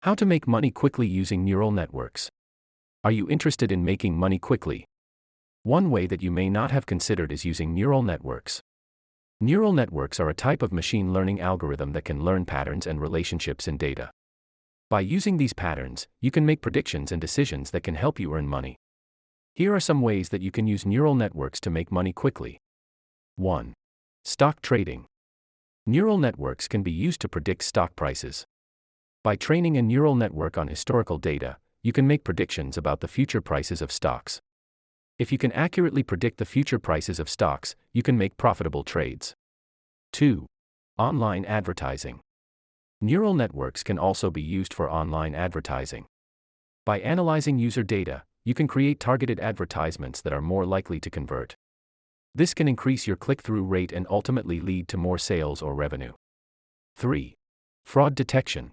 How to make money quickly using neural networks. Are you interested in making money quickly? One way that you may not have considered is using neural networks. Neural networks are a type of machine learning algorithm that can learn patterns and relationships in data. By using these patterns, you can make predictions and decisions that can help you earn money. Here are some ways that you can use neural networks to make money quickly. 1. Stock trading. Neural networks can be used to predict stock prices. By training a neural network on historical data, you can make predictions about the future prices of stocks. If you can accurately predict the future prices of stocks, you can make profitable trades. 2. Online advertising. Neural networks can also be used for online advertising. By analyzing user data, you can create targeted advertisements that are more likely to convert. This can increase your click-through rate and ultimately lead to more sales or revenue. 3. Fraud detection.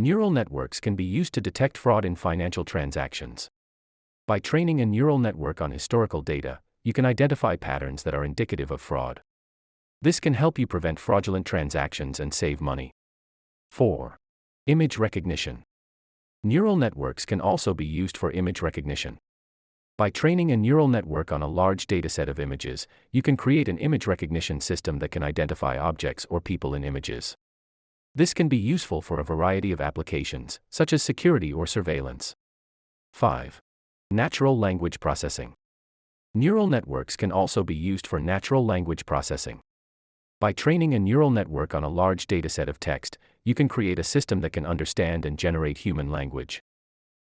Neural networks can be used to detect fraud in financial transactions. By training a neural network on historical data, you can identify patterns that are indicative of fraud. This can help you prevent fraudulent transactions and save money. 4. Image recognition. Neural networks can also be used for image recognition. By training a neural network on a large dataset of images, you can create an image recognition system that can identify objects or people in images. This can be useful for a variety of applications, such as security or surveillance. 5. Natural language processing. Neural networks can also be used for natural language processing. By training a neural network on a large dataset of text, you can create a system that can understand and generate human language.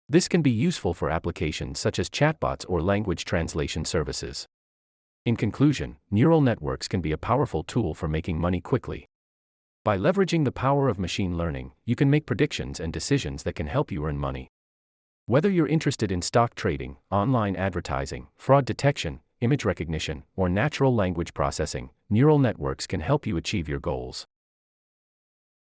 This can be useful for applications such as chatbots or language translation services. In conclusion, neural networks can be a powerful tool for making money quickly. By leveraging the power of machine learning, you can make predictions and decisions that can help you earn money. Whether you're interested in stock trading, online advertising, fraud detection, image recognition, or natural language processing, neural networks can help you achieve your goals.